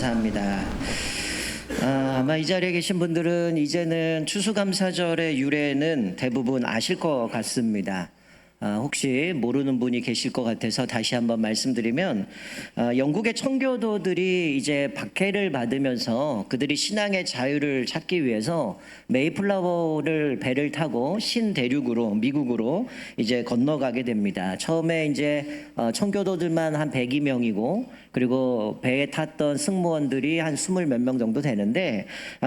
감사합니다. 아마 이 자리에 계신 분들은 이제는 추수감사절의 유래는 대부분 아실 것 같습니다. 혹시 모르는 분이 계실 것 같아서 다시 한번 말씀드리면, 영국의 청교도들이 이제 박해를 받으면서 그들이 신앙의 자유를 찾기 위해서 메이플라워를 배를 타고 신대륙으로 미국으로 이제 건너가게 됩니다. 처음에 이제 청교도들만 한 102명이고 그리고 배에 탔던 승무원들이 한 20 몇 명 정도 되는데,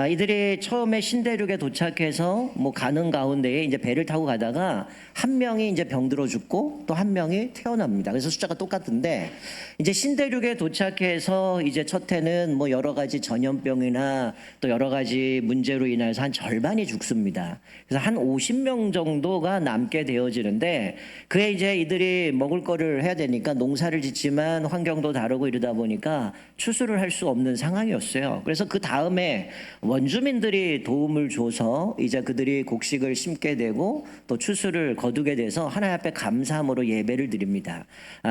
이들이 처음에 신대륙에 도착해서 뭐 가는 가운데에 이제 배를 타고 가다가 한 명이 이제 병들어 죽고 또 한 명이 태어납니다. 그래서 숫자가 똑같은데, 이제 신대륙에 도착해서 이제 첫 해는 뭐 여러 가지 전염병이나 또 여러 가지 문제로 인해서 한 절반이 죽습니다. 그래서 한 50명 정도가 남게 되어지는데, 그에 이제 이들이 먹을 거를 해야 되니까 농사를 짓지만 환경도 다르고 이러다 보니까 추수를 할 수 없는 상황이었어요. 그래서 그 다음에 원주민들이 도움을 줘서 이제 그들이 곡식을 심게 되고 또 추수를 거두게 돼서 하나님 앞에 감사함으로 예배를 드립니다.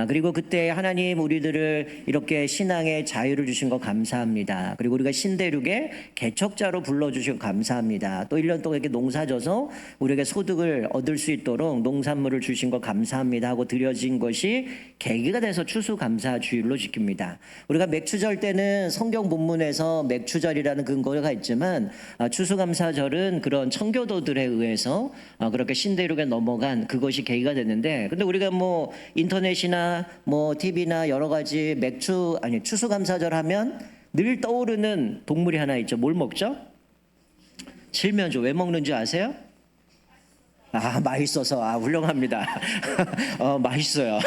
그리고 그때 하나님 우리들을 이렇게 신앙의 자유를 주신 거 감사합니다. 그리고 우리가 신대륙에 개척자로 불러주시고 감사합니다. 또 1년 동안 이렇게 농사져서 우리에게 소득을 얻을 수 있도록 농산물을 주신 거 감사합니다 하고 드려진 것이 계기가 돼서 추수감사 주일로 지킵니다. 우리가 맥추절 때는 성경 본문에서 맥추절이라는 근거가 있지만, 추수감사절은 그런 청교도들에 의해서 그렇게 신대륙에 넘어간 그것이 계기가 됐는데, 근데 우리가 뭐 인터넷이나 뭐 TV나 여러 가지 추수감사절 하면 늘 떠오르는 동물이 하나 있죠. 뭘 먹죠? 칠면조. 왜 먹는지 아세요? 맛있어서. 훌륭합니다. 맛있어요.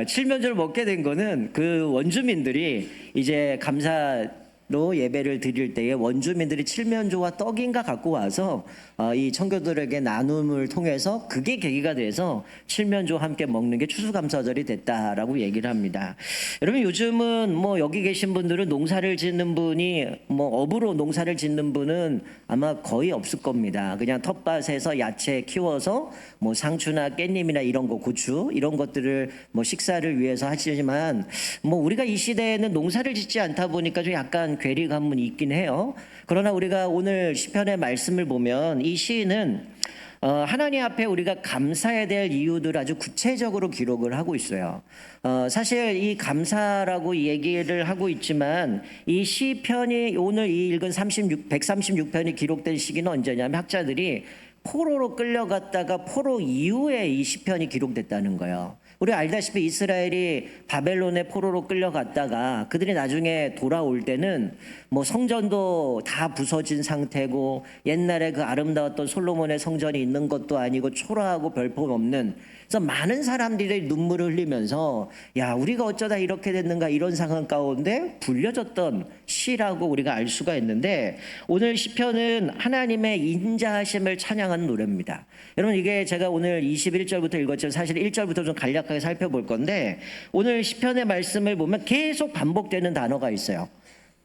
칠면조를 먹게 된 거는 그 원주민들이 이제 감사로 예배를 드릴 때에 원주민들이 칠면조와 떡인가 갖고 와서 이 청교도들에게 나눔을 통해서 그게 계기가 돼서 칠면조와 함께 먹는 게 추수감사절이 됐다라고 얘기를 합니다. 여러분, 요즘은 뭐 여기 계신 분들은 농사를 짓는 분이 뭐 업으로 농사를 짓는 분은 아마 거의 없을 겁니다. 그냥 텃밭에서 야채 키워서 뭐 상추나 깻잎이나 이런 거, 고추 이런 것들을 뭐 식사를 위해서 하시지만, 뭐 우리가 이 시대에는 농사를 짓지 않다 보니까 좀 약간 괴리감은 있긴 해요. 그러나 우리가 오늘 시편의 말씀을 보면 이 시인은 하나님 앞에 우리가 감사해야 될 이유들을 아주 구체적으로 기록을 하고 있어요. 사실 이 감사라고 얘기를 하고 있지만, 이 시편이 오늘 이 읽은 136편이 기록된 시기는 언제냐면 학자들이 포로로 끌려갔다가 포로 이후에 이 시편이 기록됐다는 거예요. 우리 알다시피 이스라엘이 바벨론의 포로로 끌려갔다가 그들이 나중에 돌아올 때는 뭐 성전도 다 부서진 상태고 옛날에 그 아름다웠던 솔로몬의 성전이 있는 것도 아니고 초라하고 별볼없는, 그래서 많은 사람들이 눈물을 흘리면서 야, 우리가 어쩌다 이렇게 됐는가 이런 상황 가운데 불려졌던 시라고 우리가 알 수가 있는데, 오늘 시편은 하나님의 인자하심을 찬양하는 노래입니다. 여러분, 이게 제가 오늘 21절부터 읽었지만 사실 1절부터 좀 간략하게 살펴볼 건데, 오늘 시편의 말씀을 보면 계속 반복되는 단어가 있어요.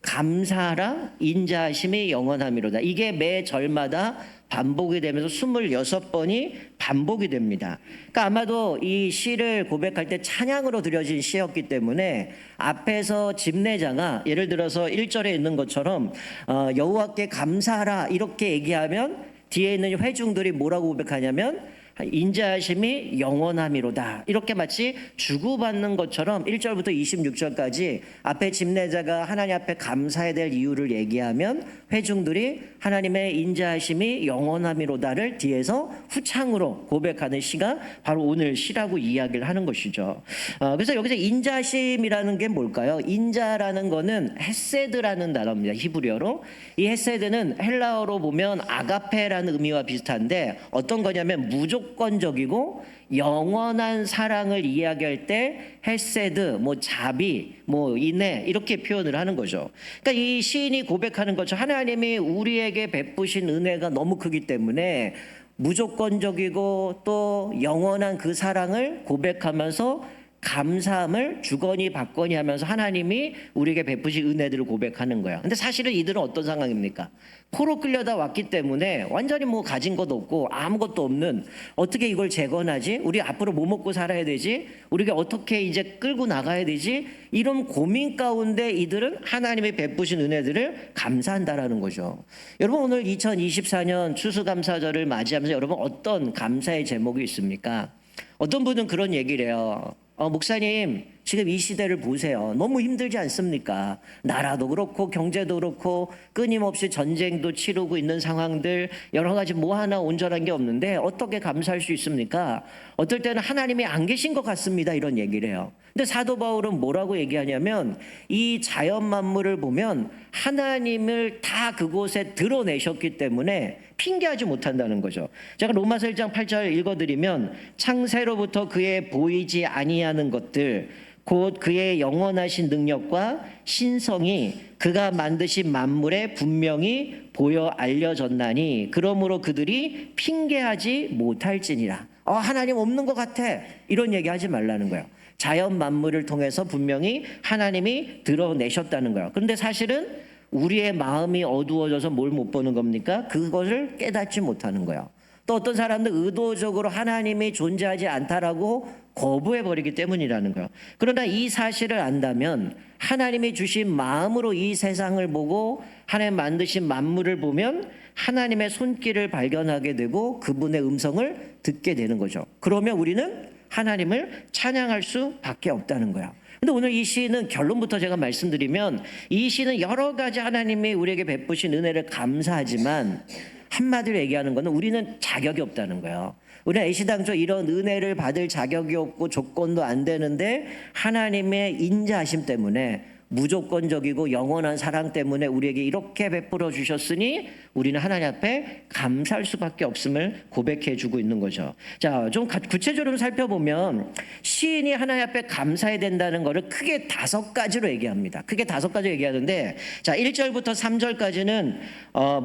감사하라, 인자하심이 영원함이로다. 이게 매 절마다 반복이 되면서 26번이 반복이 됩니다. 그러니까 아마도 이 시를 고백할 때 찬양으로 드려진 시였기 때문에 앞에서 집례자가 예를 들어서 1절에 있는 것처럼 여호와께 감사하라 이렇게 얘기하면 뒤에 있는 회중들이 뭐라고 고백하냐면 인자하심이 영원함이로다. 이렇게 마치 주고받는 것처럼 1절부터 26절까지 앞에 집례자가 하나님 앞에 감사해야 될 이유를 얘기하면 회중들이 하나님의 인자하심이 영원함이로다를 뒤에서 후창으로 고백하는 시가 바로 오늘 시라고 이야기를 하는 것이죠. 그래서 여기서 인자하심이라는 게 뭘까요? 인자라는 거는 헤세드라는 단어입니다. 히브리어로. 이 헤세드는 헬라어로 보면 아가페라는 의미와 비슷한데, 어떤 거냐면 무조건적이고 영원한 사랑을 이야기할 때 헤세드, 뭐 자비, 뭐 인애 이렇게 표현을 하는 거죠. 그러니까 이 시인이 고백하는 것처럼 하나님이 우리에게 베푸신 은혜가 너무 크기 때문에 무조건적이고 또 영원한 그 사랑을 고백하면서 감사함을 주거니 받거니 하면서 하나님이 우리에게 베푸신 은혜들을 고백하는 거예요. 근데 사실은 이들은 어떤 상황입니까? 포로 끌려다 왔기 때문에 완전히 뭐 가진 것도 없고 아무것도 없는, 어떻게 이걸 재건하지? 우리 앞으로 뭐 먹고 살아야 되지? 우리가 어떻게 이제 끌고 나가야 되지? 이런 고민 가운데 이들은 하나님이 베푸신 은혜들을 감사한다라는 거죠. 여러분, 오늘 2024년 추수감사절을 맞이하면서 여러분 어떤 감사의 제목이 있습니까? 어떤 분은 그런 얘기를 해요. 목사님, 지금 이 시대를 보세요. 너무 힘들지 않습니까? 나라도 그렇고 경제도 그렇고 끊임없이 전쟁도 치르고 있는 상황들, 여러 가지 뭐 하나 온전한 게 없는데 어떻게 감사할 수 있습니까? 어떨 때는 하나님이 안 계신 것 같습니다, 이런 얘기를 해요. 근데 사도 바울은 뭐라고 얘기하냐면, 이 자연 만물을 보면 하나님을 다 그곳에 드러내셨기 때문에 핑계하지 못한다는 거죠. 제가 로마서 1장 8절 읽어드리면, 창세로부터 그의 보이지 아니하는 것들 곧 그의 영원하신 능력과 신성이 그가 만드신 만물에 분명히 보여 알려졌나니 그러므로 그들이 핑계하지 못할지니라. 하나님 없는 것 같아, 이런 얘기하지 말라는 거예요. 자연 만물을 통해서 분명히 하나님이 드러내셨다는 거예요. 그런데 사실은 우리의 마음이 어두워져서 뭘 못 보는 겁니까? 그것을 깨닫지 못하는 거예요. 또 어떤 사람들 의도적으로 하나님이 존재하지 않다라고 거부해버리기 때문이라는 거예요. 그러나 이 사실을 안다면, 하나님이 주신 마음으로 이 세상을 보고 하나님 만드신 만물을 보면 하나님의 손길을 발견하게 되고 그분의 음성을 듣게 되는 거죠. 그러면 우리는 하나님을 찬양할 수밖에 없다는 거예요. 근데 오늘 이 시는 결론부터 제가 말씀드리면, 이 시는 여러 가지 하나님이 우리에게 베푸신 은혜를 감사하지만 한마디로 얘기하는 것은 우리는 자격이 없다는 거예요. 우리는 애시당초 이런 은혜를 받을 자격이 없고 조건도 안 되는데 하나님의 인자하심 때문에, 무조건적이고 영원한 사랑 때문에 우리에게 이렇게 베풀어 주셨으니 우리는 하나님 앞에 감사할 수밖에 없음을 고백해 주고 있는 거죠. 자, 좀 구체적으로 살펴보면 시인이 하나님 앞에 감사해야 된다는 것을 크게 5가지로 얘기합니다. 크게 5가지 얘기하는데, 자, 1절부터 3절까지는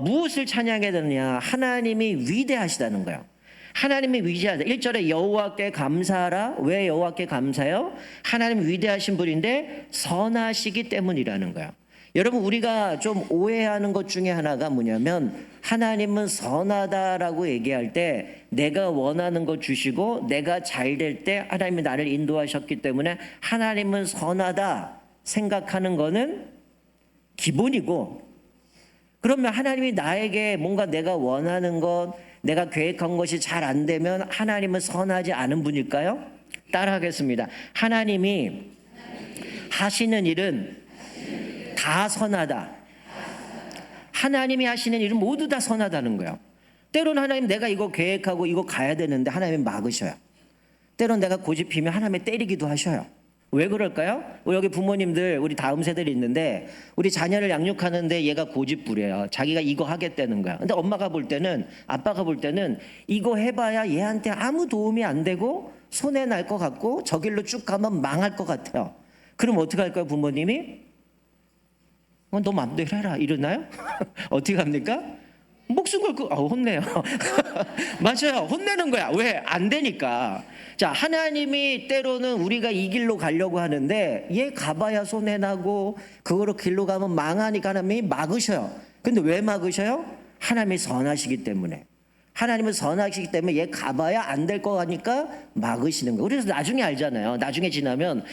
무엇을 찬양해야 되느냐? 하나님이 위대하시다는 거예요. 하나님이 위대하다. 1절에 여호와께 감사하라. 왜 여호와께 감사해요? 하나님 위대하신 분인데 선하시기 때문이라는 거예요. 여러분, 우리가 좀 오해하는 것 중에 하나가 뭐냐면, 하나님은 선하다라고 얘기할 때 내가 원하는 거 주시고 내가 잘 될 때 하나님이 나를 인도하셨기 때문에 하나님은 선하다 생각하는 거는 기본이고, 그러면 하나님이 나에게 뭔가 내가 원하는 것, 내가 계획한 것이 잘 안 되면 하나님은 선하지 않은 분일까요? 따라하겠습니다. 하나님이 하시는 일은 다 선하다. 하나님이 하시는 일은 모두 다 선하다는 거예요. 때로는 하나님, 내가 이거 계획하고 이거 가야 되는데 하나님이 막으셔요. 때로는 내가 고집피면 하나님이 때리기도 하셔요. 왜 그럴까요? 여기 부모님들, 우리 다음 세대들이 있는데 우리 자녀를 양육하는데 얘가 고집부려요. 자기가 이거 하겠다는 거야. 근데 엄마가 볼 때는, 아빠가 볼 때는 이거 해봐야 얘한테 아무 도움이 안 되고 손해 날 것 같고 저 길로 쭉 가면 망할 것 같아요. 그럼 어떻게 할까요, 부모님이? 너 맘대로 해라, 이러나요? 어떻게 합니까? 목숨 걸고 혼내요. 맞아요, 혼내는 거야. 왜? 안 되니까. 자, 하나님이 때로는 우리가 이 길로 가려고 하는데 얘 가봐야 손해나고 그거로 길로 가면 망하니까 하나님이 막으셔요. 근데 왜 막으셔요? 하나님이 선하시기 때문에. 하나님은 선하시기 때문에 얘 가봐야 안 될 거 하니까 막으시는 거예요. 그래서 나중에 알잖아요. 나중에 지나면, 야,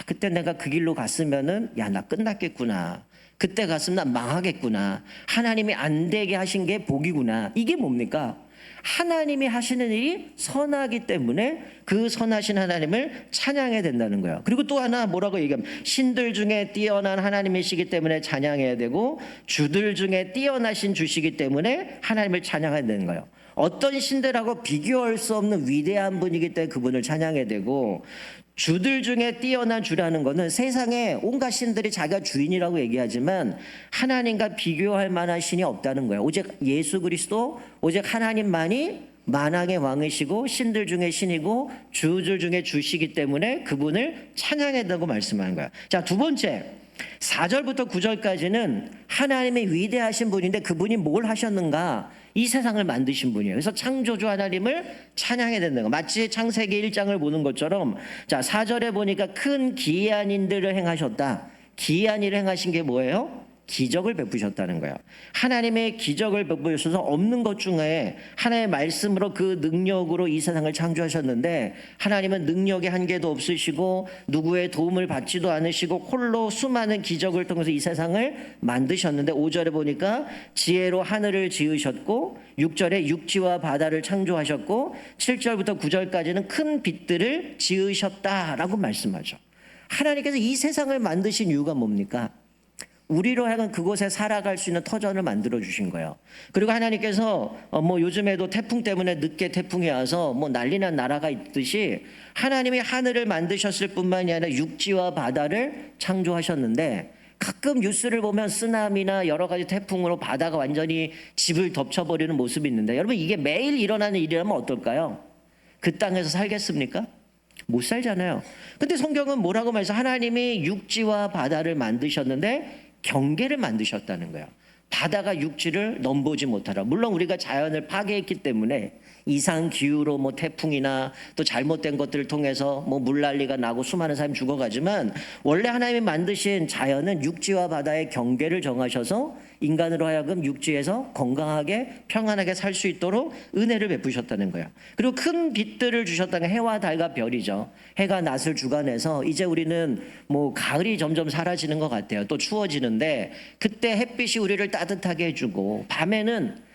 그때 내가 그 길로 갔으면은, 야, 나 끝났겠구나. 그때 갔으면 나 망하겠구나. 하나님이 안 되게 하신 게 복이구나. 이게 뭡니까? 하나님이 하시는 일이 선하기 때문에 그 선하신 하나님을 찬양해야 된다는 거예요. 그리고 또 하나 뭐라고 얘기하면, 신들 중에 뛰어난 하나님이시기 때문에 찬양해야 되고, 주들 중에 뛰어나신 주시기 때문에 하나님을 찬양해야 되는 거예요. 어떤 신들하고 비교할 수 없는 위대한 분이기 때문에 그분을 찬양해야 되고, 주들 중에 뛰어난 주라는 것은 세상에 온갖 신들이 자기가 주인이라고 얘기하지만 하나님과 비교할 만한 신이 없다는 거예요. 오직 예수 그리스도, 오직 하나님만이 만왕의 왕이시고 신들 중에 신이고 주들 중에 주시기 때문에 그분을 찬양해야 된다고 말씀하는 거예요. 자, 두 번째, 4절부터 9절까지는 하나님의 위대하신 분인데 그분이 뭘 하셨는가, 이 세상을 만드신 분이에요. 그래서 창조주 하나님을 찬양해야 된다는 거. 마치 창세기 1장을 보는 것처럼, 자, 4절에 보니까 큰 기이한 일들을 행하셨다. 기이한 일을 행하신 게 뭐예요? 기적을 베푸셨다는 거예요. 하나님의 기적을 베푸셔서 없는 것 중에 하나의 말씀으로 그 능력으로 이 세상을 창조하셨는데, 하나님은 능력의 한계도 없으시고 누구의 도움을 받지도 않으시고 홀로 수많은 기적을 통해서 이 세상을 만드셨는데, 5절에 보니까 지혜로 하늘을 지으셨고 6절에 육지와 바다를 창조하셨고 7절부터 9절까지는 큰 빛들을 지으셨다라고 말씀하죠. 하나님께서 이 세상을 만드신 이유가 뭡니까? 우리로 하여금 그곳에 살아갈 수 있는 터전을 만들어 주신 거예요. 그리고 하나님께서 요즘에도 태풍 때문에 늦게 태풍이 와서 난리난 나라가 있듯이, 하나님이 하늘을 만드셨을 뿐만이 아니라 육지와 바다를 창조하셨는데, 가끔 뉴스를 보면 쓰나미나 여러 가지 태풍으로 바다가 완전히 집을 덮쳐버리는 모습이 있는데, 여러분 이게 매일 일어나는 일이라면 어떨까요? 그 땅에서 살겠습니까? 못 살잖아요. 근데 성경은 뭐라고 말해서 하나님이 육지와 바다를 만드셨는데 경계를 만드셨다는 거예요. 바다가 육지를 넘보지 못하라. 물론 우리가 자연을 파괴했기 때문에 이상 기후로 태풍이나 또 잘못된 것들을 통해서 물난리가 나고 수많은 사람이 죽어가지만, 원래 하나님이 만드신 자연은 육지와 바다의 경계를 정하셔서 인간으로 하여금 육지에서 건강하게 평안하게 살 수 있도록 은혜를 베푸셨다는 거예요. 그리고 큰 빛들을 주셨다는 게 해와 달과 별이죠. 해가 낫을 주관해서 이제 우리는 가을이 점점 사라지는 것 같아요. 또 추워지는데, 그때 햇빛이 우리를 따뜻하게 해주고, 밤에는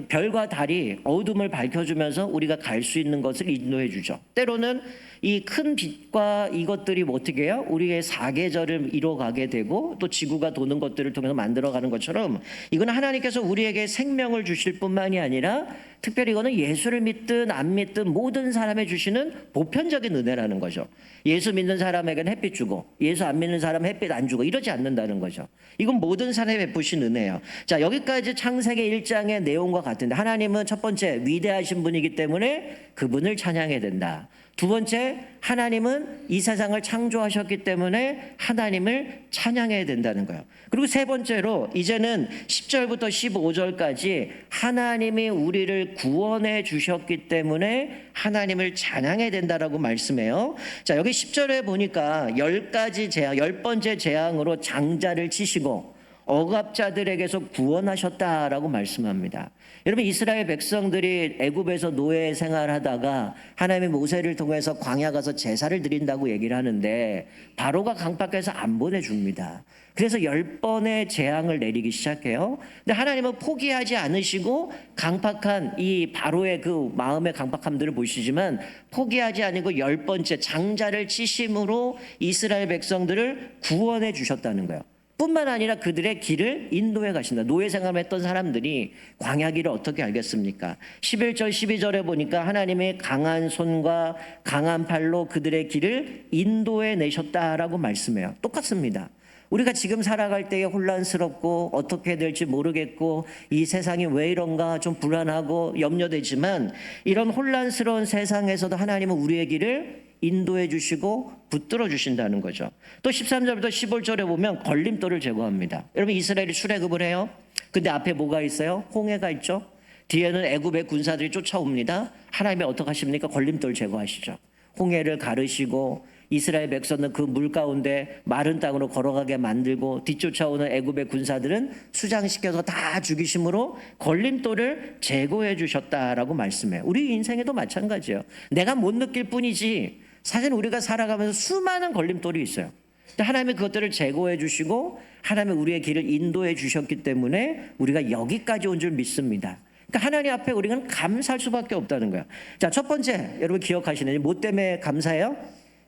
별과 달이 어둠을 밝혀주면서 우리가 갈 수 있는 것을 인도해 주죠. 때로는 이 큰 빛과 이것들이 어떻게 해요? 우리의 사계절을 이뤄가게 되고 또 지구가 도는 것들을 통해서 만들어가는 것처럼, 이건 하나님께서 우리에게 생명을 주실 뿐만이 아니라 특별히 이거는 예수를 믿든 안 믿든 모든 사람에 주시는 보편적인 은혜라는 거죠. 예수 믿는 사람에게는 햇빛 주고 예수 안 믿는 사람은 햇빛 안 주고 이러지 않는다는 거죠. 이건 모든 사람에 베푸신 은혜예요. 자, 여기까지 창세기 1장의 내용과 같은데, 하나님은 첫 번째 위대하신 분이기 때문에 그분을 찬양해야 된다. 두 번째, 하나님은 이 세상을 창조하셨기 때문에 하나님을 찬양해야 된다는 거예요. 그리고 세 번째로 이제는 10절부터 15절까지 하나님이 우리를 구원해 주셨기 때문에 하나님을 찬양해야 된다라고 말씀해요. 자, 여기 10절에 보니까 10가지 재앙, 10번째 재앙으로 장자를 치시고 억압자들에게서 구원하셨다라고 말씀합니다. 여러분, 이스라엘 백성들이 애굽에서 노예 생활하다가 하나님의 모세를 통해서 광야 가서 제사를 드린다고 얘기를 하는데, 바로가 강박해서 안 보내줍니다. 그래서 10번의 재앙을 내리기 시작해요. 근데 하나님은 포기하지 않으시고 강박한 이 바로의 그 마음의 강박함들을 보시지만 포기하지 않고 10번째 장자를 치심으로 이스라엘 백성들을 구원해 주셨다는 거예요. 뿐만 아니라 그들의 길을 인도해 가신다. 노예 생활을 했던 사람들이 광야 길을 어떻게 알겠습니까? 11절 12절에 보니까 하나님의 강한 손과 강한 팔로 그들의 길을 인도해 내셨다라고 말씀해요. 똑같습니다. 우리가 지금 살아갈 때에 혼란스럽고 어떻게 될지 모르겠고 이 세상이 왜 이런가 좀 불안하고 염려되지만, 이런 혼란스러운 세상에서도 하나님은 우리의 길을 인도해 주시고 붙들어 주신다는 거죠. 또 13절부터 15절에 보면 걸림돌을 제거합니다. 여러분, 이스라엘이 출애굽을 해요. 근데 앞에 뭐가 있어요? 홍해가 있죠. 뒤에는 애굽의 군사들이 쫓아옵니다. 하나님이 어떻게 하십니까? 걸림돌 제거하시죠. 홍해를 가르시고 이스라엘 백성은 그 물 가운데 마른 땅으로 걸어가게 만들고, 뒤쫓아오는 애굽의 군사들은 수장시켜서 다 죽이심으로 걸림돌을 제거해 주셨다라고 말씀해요. 우리 인생에도 마찬가지예요. 내가 못 느낄 뿐이지 사실 우리가 살아가면서 수많은 걸림돌이 있어요. 근데 하나님이 그것들을 제거해 주시고 하나님이 우리의 길을 인도해 주셨기 때문에 우리가 여기까지 온 줄 믿습니다. 그러니까 하나님 앞에 우리는 감사할 수밖에 없다는 거예요. 자, 첫 번째, 여러분 기억하시나요? 뭐 때문에 감사해요?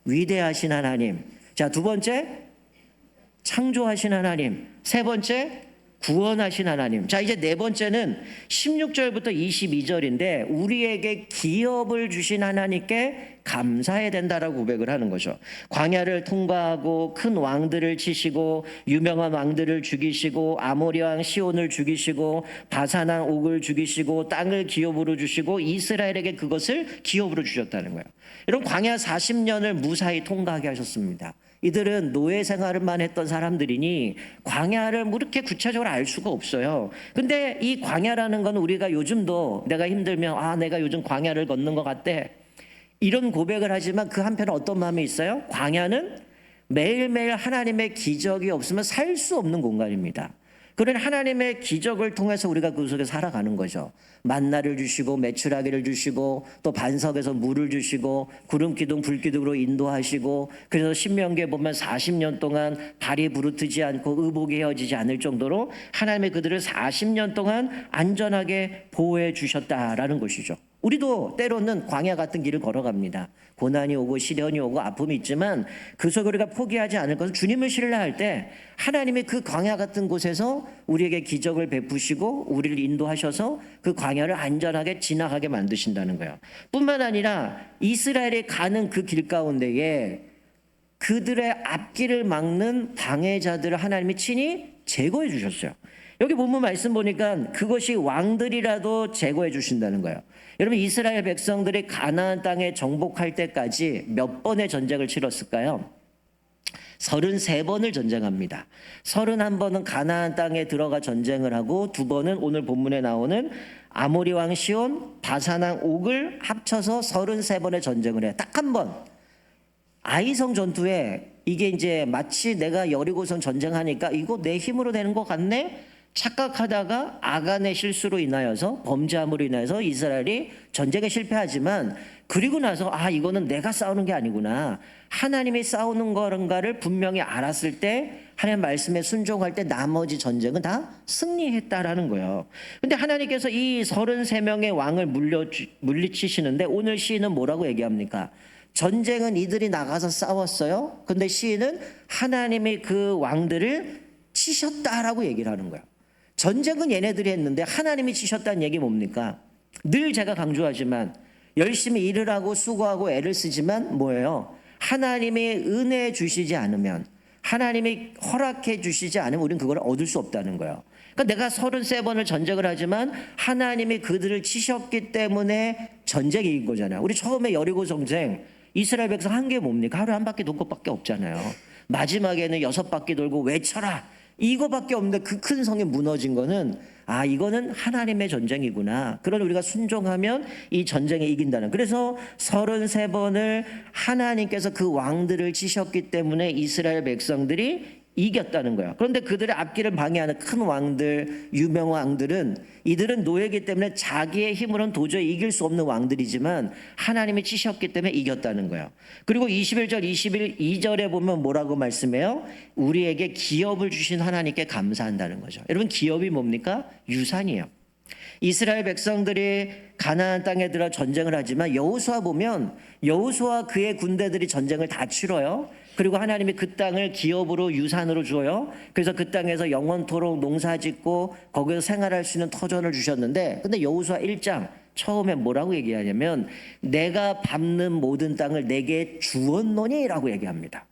위대하신 하나님. 자, 두 번째, 창조하신 하나님. 세 번째, 구원하신 하나님. 자, 이제 네 번째는 16절부터 22절인데 우리에게 기업을 주신 하나님께 감사해야 된다라고 고백을 하는 거죠. 광야를 통과하고 큰 왕들을 치시고 유명한 왕들을 죽이시고 아모리 왕 시온을 죽이시고 바산 왕 옥을 죽이시고 땅을 기업으로 주시고 이스라엘에게 그것을 기업으로 주셨다는 거예요. 여러분, 광야 40년을 무사히 통과하게 하셨습니다. 이들은 노예 생활만 했던 사람들이니 광야를 뭐 이렇게 구체적으로 알 수가 없어요. 근데 이 광야라는 건 우리가 요즘도 내가 힘들면 내가 요즘 광야를 걷는 것 같대. 이런 고백을 하지만 그 한편에 어떤 마음이 있어요? 광야는 매일매일 하나님의 기적이 없으면 살 수 없는 공간입니다. 그런 하나님의 기적을 통해서 우리가 그 속에 살아가는 거죠. 만나를 주시고 메추라기를 주시고 또 반석에서 물을 주시고 구름 기둥 불 기둥으로 인도하시고, 그래서 신명기에 보면 40년 동안 발이 부르트지 않고 의복이 헤어지지 않을 정도로 하나님이 그들을 40년 동안 안전하게 보호해 주셨다라는 것이죠. 우리도 때로는 광야 같은 길을 걸어갑니다. 고난이 오고 시련이 오고 아픔이 있지만 그 속에 우리가 포기하지 않을 것은 주님을 신뢰할 때 하나님이 그 광야 같은 곳에서 우리에게 기적을 베푸시고 우리를 인도하셔서 그 광야를 안전하게 지나가게 만드신다는 거예요. 뿐만 아니라 이스라엘이 가는 그 길 가운데에 그들의 앞길을 막는 방해자들을 하나님이 친히 제거해 주셨어요. 여기 본문 말씀 보니까 그것이 왕들이라도 제거해 주신다는 거예요. 여러분, 이스라엘 백성들이 가나안 땅에 정복할 때까지 몇 번의 전쟁을 치렀을까요? 33번을 전쟁합니다. 31번은 가나안 땅에 들어가 전쟁을 하고, 2번은 오늘 본문에 나오는 아모리 왕 시온, 바산 왕 옥을 합쳐서 33번의 전쟁을 해요. 딱 한 번. 아이성 전투에 이게 이제 마치 내가 여리고성 전쟁하니까 이거 내 힘으로 되는 것 같네? 착각하다가 아간의 실수로 인하여서, 범죄함으로 인하여서 이스라엘이 전쟁에 실패하지만, 그리고 나서 이거는 내가 싸우는 게 아니구나, 하나님이 싸우는 거인가를 분명히 알았을 때 하나님 말씀에 순종할 때 나머지 전쟁은 다 승리했다라는 거예요. 근데 하나님께서 이 33명의 왕을 물리치시는데 오늘 시인은 뭐라고 얘기합니까? 전쟁은 이들이 나가서 싸웠어요. 근데 시인은 하나님이 그 왕들을 치셨다라고 얘기를 하는 거예요. 전쟁은 얘네들이 했는데 하나님이 치셨다는 얘기 뭡니까? 늘 제가 강조하지만 열심히 일을 하고 수고하고 애를 쓰지만 뭐예요? 하나님이 은혜 주시지 않으면, 하나님이 허락해 주시지 않으면 우리는 그걸 얻을 수 없다는 거예요. 그러니까 내가 33번을 전쟁을 하지만 하나님이 그들을 치셨기 때문에 전쟁이 이긴 거잖아요. 우리 처음에 여리고 전쟁 이스라엘 백성 한 게 뭡니까? 하루에 한 바퀴 돈 것밖에 없잖아요. 마지막에는 6바퀴 돌고 외쳐라, 이거밖에 없는데 그 큰 성이 무너진 거는 이거는 하나님의 전쟁이구나. 그런 우리가 순종하면 이 전쟁에 이긴다는. 그래서 33번을 하나님께서 그 왕들을 치셨기 때문에 이스라엘 백성들이 이겼다는 거예요. 그런데 그들의 앞길을 방해하는 큰 왕들, 유명 왕들은, 이들은 노예이기 때문에 자기의 힘으로는 도저히 이길 수 없는 왕들이지만 하나님이 치셨기 때문에 이겼다는 거예요. 그리고 21절, 22절에 보면 뭐라고 말씀해요? 우리에게 기업을 주신 하나님께 감사한다는 거죠. 여러분, 기업이 뭡니까? 유산이에요. 이스라엘 백성들이 가나안 땅에 들어 전쟁을 하지만 여호수아 보면 여호수아 그의 군대들이 전쟁을 다 치러요. 그리고 하나님이 그 땅을 기업으로 유산으로 줘요. 그래서 그 땅에서 영원토록 농사짓고 거기서 생활할 수 있는 터전을 주셨는데, 근데 여호수아 1장 처음에 뭐라고 얘기하냐면 내가 밟는 모든 땅을 내게 주었노니라고 얘기합니다.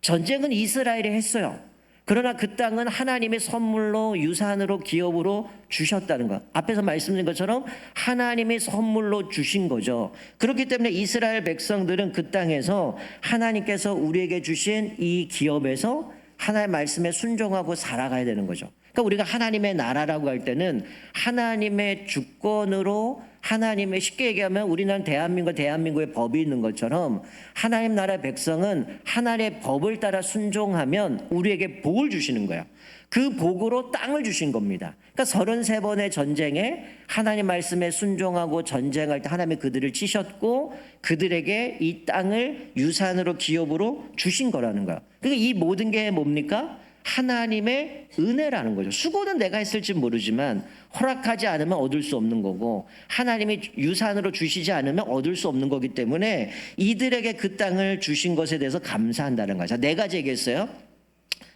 전쟁은 이스라엘이 했어요. 그러나 그 땅은 하나님의 선물로 유산으로 기업으로 주셨다는 것. 앞에서 말씀드린 것처럼 하나님의 선물로 주신 거죠. 그렇기 때문에 이스라엘 백성들은 그 땅에서 하나님께서 우리에게 주신 이 기업에서 하나님의 말씀에 순종하고 살아가야 되는 거죠. 그러니까 우리가 하나님의 나라라고 할 때는 하나님의 주권으로, 하나님의, 쉽게 얘기하면 우리나라는 대한민국의 법이 있는 것처럼 하나님 나라의 백성은 하나님의 법을 따라 순종하면 우리에게 복을 주시는 거예요. 그 복으로 땅을 주신 겁니다. 그러니까 33번의 전쟁에 하나님 말씀에 순종하고 전쟁할 때 하나님이 그들을 치셨고 그들에게 이 땅을 유산으로 기업으로 주신 거라는 거예요. 그러니까 이 모든 게 뭡니까? 하나님의 은혜라는 거죠. 수고는 내가 했을지 모르지만 허락하지 않으면 얻을 수 없는 거고, 하나님이 유산으로 주시지 않으면 얻을 수 없는 거기 때문에 이들에게 그 땅을 주신 것에 대해서 감사한다는 거죠. 네 가지 얘기했어요.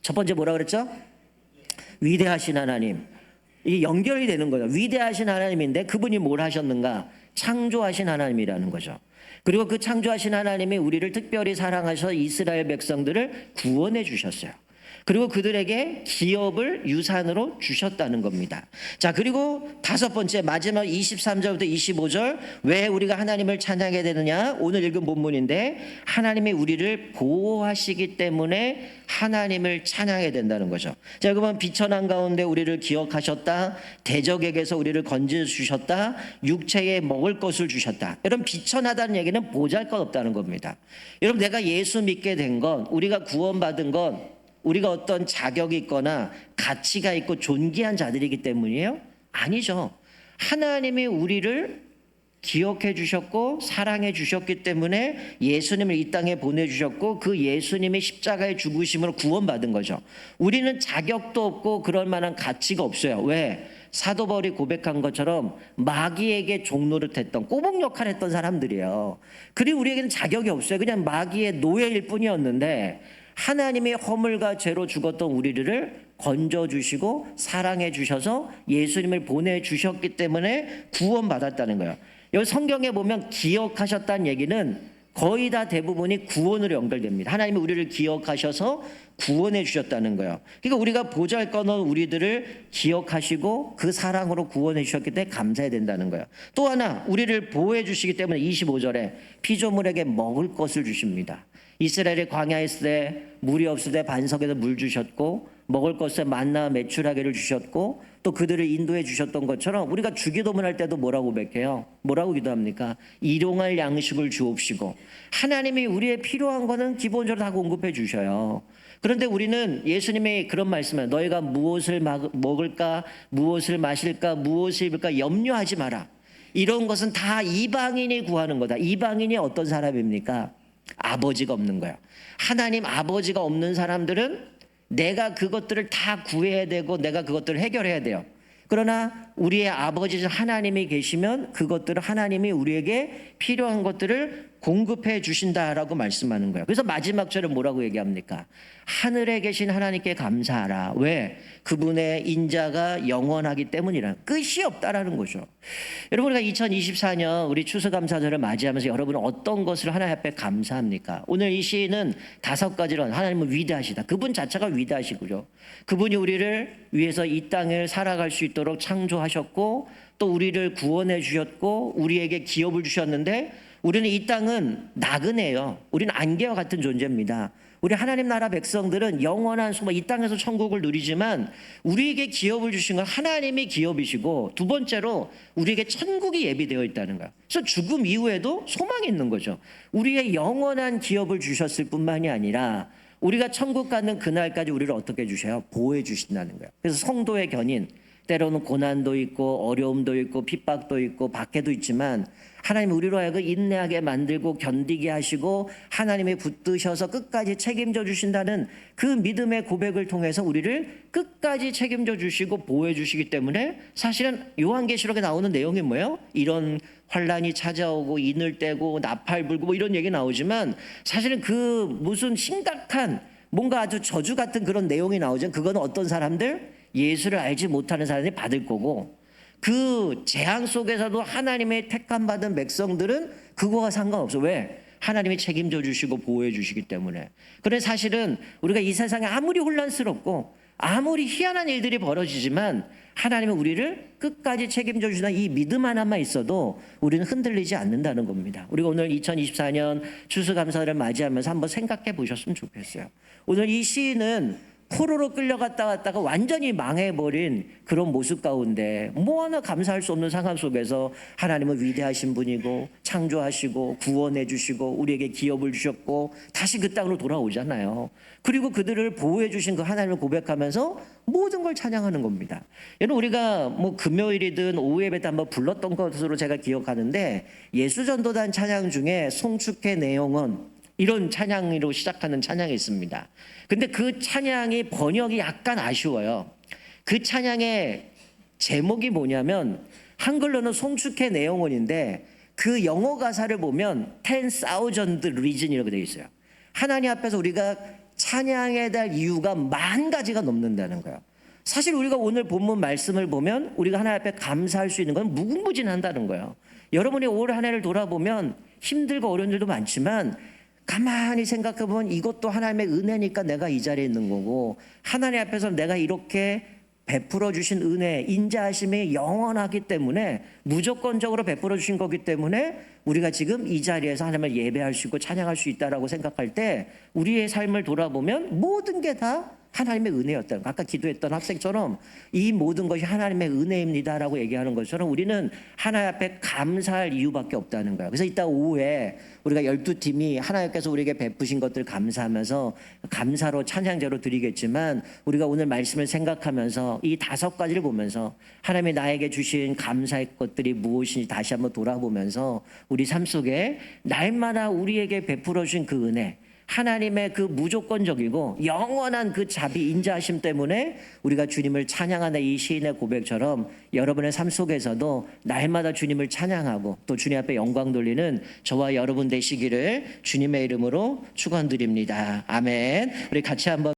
첫 번째 뭐라 그랬죠? 위대하신 하나님. 이 연결이 되는 거죠. 위대하신 하나님인데 그분이 뭘 하셨는가? 창조하신 하나님이라는 거죠. 그리고 그 창조하신 하나님이 우리를 특별히 사랑하셔서 이스라엘 백성들을 구원해 주셨어요. 그리고 그들에게 기업을 유산으로 주셨다는 겁니다. 자, 그리고 다섯 번째 마지막 23절부터 25절, 왜 우리가 하나님을 찬양해야 되느냐? 오늘 읽은 본문인데 하나님이 우리를 보호하시기 때문에 하나님을 찬양해야 된다는 거죠. 자, 그러면 비천한 가운데 우리를 기억하셨다. 대적에게서 우리를 건져 주셨다. 육체에 먹을 것을 주셨다. 여러분, 비천하다는 얘기는 보잘것없다는 겁니다. 여러분, 내가 예수 믿게 된 건, 우리가 구원받은 건 우리가 어떤 자격이 있거나 가치가 있고 존귀한 자들이기 때문이에요? 아니죠. 하나님이 우리를 기억해 주셨고 사랑해 주셨기 때문에 예수님을 이 땅에 보내주셨고 그 예수님의 십자가의 죽으심으로 구원받은 거죠. 우리는 자격도 없고 그럴 만한 가치가 없어요. 왜? 사도 바울이 고백한 것처럼 마귀에게 종노릇했던, 꼬복 역할을 했던 사람들이에요. 그리고 우리에게는 자격이 없어요. 그냥 마귀의 노예일 뿐이었는데 하나님의 허물과 죄로 죽었던 우리를 건져주시고 사랑해 주셔서 예수님을 보내주셨기 때문에 구원받았다는 거예요. 여기 성경에 보면 기억하셨다는 얘기는 거의 다 대부분이 구원으로 연결됩니다. 하나님이 우리를 기억하셔서 구원해 주셨다는 거예요. 그러니까 우리가 보잘것없는 우리들을 기억하시고 그 사랑으로 구원해 주셨기 때문에 감사해야 된다는 거예요. 또 하나, 우리를 보호해 주시기 때문에 25절에 피조물에게 먹을 것을 주십니다. 이스라엘이 광야에 있을 때 물이 없을 때 반석에서 물 주셨고 먹을 것에 만나 메추라기를 주셨고 또 그들을 인도해 주셨던 것처럼 우리가 주기도문 할 때도 뭐라고 고백해요? 뭐라고 기도합니까? 일용할 양식을 주옵시고. 하나님이 우리의 필요한 거는 기본적으로 다 공급해 주셔요. 그런데 우리는 예수님이 그런 말씀을, 너희가 무엇을 먹을까, 무엇을 마실까, 무엇을 입을까 염려하지 마라. 이런 것은 다 이방인이 구하는 거다. 이방인이 어떤 사람입니까? 아버지가 없는 거예요. 하나님 아버지가 없는 사람들은 내가 그것들을 다 구해야 되고 내가 그것들을 해결해야 돼요. 그러나 우리의 아버지 하나님이 계시면 그것들을 하나님이 우리에게 필요한 것들을 공급해 주신다라고 말씀하는 거예요. 그래서 마지막 절에 뭐라고 얘기합니까? 하늘에 계신 하나님께 감사하라. 왜? 그분의 인자가 영원하기 때문이라. 끝이 없다라는 거죠. 여러분, 우리가 2024년 우리 추수감사절을 맞이하면서 여러분은 어떤 것을 하나님 앞에 감사합니까? 오늘 이 시인은 다섯 가지로 하나님은 위대하시다. 그분 자체가 위대하시고요. 그분이 우리를 위해서 이 땅을 살아갈 수 있도록 창조하셨고 또 우리를 구원해 주셨고 우리에게 기업을 주셨는데 우리는 이 땅은 나그네예요. 우리는 안개와 같은 존재입니다. 우리 하나님 나라 백성들은 영원한 소망, 이 땅에서 천국을 누리지만 우리에게 기업을 주신 건 하나님이 기업이시고 두 번째로 우리에게 천국이 예비되어 있다는 거예요. 그래서 죽음 이후에도 소망이 있는 거죠. 우리의 영원한 기업을 주셨을 뿐만이 아니라 우리가 천국 가는 그날까지 우리를 어떻게 주셔요? 보호해 주신다는 거예요. 그래서 성도의 견인, 때로는 고난도 있고 어려움도 있고 핍박도 있고 박해도 있지만 하나님 우리로 하여금 인내하게 만들고 견디게 하시고 하나님이 붙드셔서 끝까지 책임져 주신다는 그 믿음의 고백을 통해서 우리를 끝까지 책임져 주시고 보호해 주시기 때문에 사실은 요한계시록에 나오는 내용이 뭐예요? 이런 환란이 찾아오고 인을 떼고 나팔 불고 뭐 이런 얘기 나오지만 사실은 그 무슨 심각한 뭔가 아주 저주 같은 그런 내용이 나오죠. 그거는 어떤 사람들? 예수를 알지 못하는 사람이 받을 거고 그 재앙 속에서도 하나님의 택함 받은 백성들은 그거와 상관없어. 왜? 하나님이 책임져 주시고 보호해 주시기 때문에. 그래서 사실은 우리가 이 세상에 아무리 혼란스럽고 아무리 희한한 일들이 벌어지지만 하나님은 우리를 끝까지 책임져 주시는 이 믿음 하나만 있어도 우리는 흔들리지 않는다는 겁니다. 우리가 오늘 2024년 추수감사를 맞이하면서 한번 생각해 보셨으면 좋겠어요. 오늘 이 시인은 포로로 끌려갔다 왔다가 완전히 망해버린 그런 모습 가운데 뭐 하나 감사할 수 없는 상황 속에서 하나님은 위대하신 분이고 창조하시고 구원해 주시고 우리에게 기업을 주셨고 다시 그 땅으로 돌아오잖아요. 그리고 그들을 보호해 주신 그 하나님을 고백하면서 모든 걸 찬양하는 겁니다. 여러분, 우리가 뭐 금요일이든 오후 예배 때 한번 불렀던 것으로 제가 기억하는데 예수전도단 찬양 중에 송축해 내용은 이런 찬양으로 시작하는 찬양이 있습니다. 근데 그 찬양이 번역이 약간 아쉬워요. 그 찬양의 제목이 뭐냐면 한글로는 송축해 내용원인데 그 영어 가사를 보면 10,000 reason이라고 되어 있어요. 하나님 앞에서 우리가 찬양해야 될 이유가 10,000가지가 넘는다는 거예요. 사실 우리가 오늘 본문 말씀을 보면 우리가 하나님 앞에 감사할 수 있는 건 무궁무진한다는 거예요. 여러분이 올 한 해를 돌아보면 힘들고 어려운 일도 많지만 가만히 생각해 보면 이것도 하나님의 은혜니까 내가 이 자리에 있는 거고, 하나님 앞에서 내가 이렇게 베풀어 주신 은혜, 인자하심이 영원하기 때문에, 무조건적으로 베풀어 주신 거기 때문에 우리가 지금 이 자리에서 하나님을 예배할 수 있고 찬양할 수 있다라고 생각할 때, 우리의 삶을 돌아보면 모든 게 다 하나님의 은혜였다는 거. 아까 기도했던 학생처럼 이 모든 것이 하나님의 은혜입니다라고 얘기하는 것처럼 우리는 하나님 앞에 감사할 이유밖에 없다는 거예요. 그래서 이따 오후에 우리가 12팀이 하나님께서 우리에게 베푸신 것들 감사하면서 감사로 찬양제로 드리겠지만, 우리가 오늘 말씀을 생각하면서 이 5가지를 보면서 하나님이 나에게 주신 감사의 것들이 무엇인지 다시 한번 돌아보면서 우리 삶 속에 날마다 우리에게 베풀어 주신 그 은혜, 하나님의 그 무조건적이고 영원한 그 자비, 인자하심 때문에 우리가 주님을 찬양하는 이 시인의 고백처럼 여러분의 삶 속에서도 날마다 주님을 찬양하고 또 주님 앞에 영광 돌리는 저와 여러분 되시기를 주님의 이름으로 축원드립니다. 아멘. 우리 같이 한번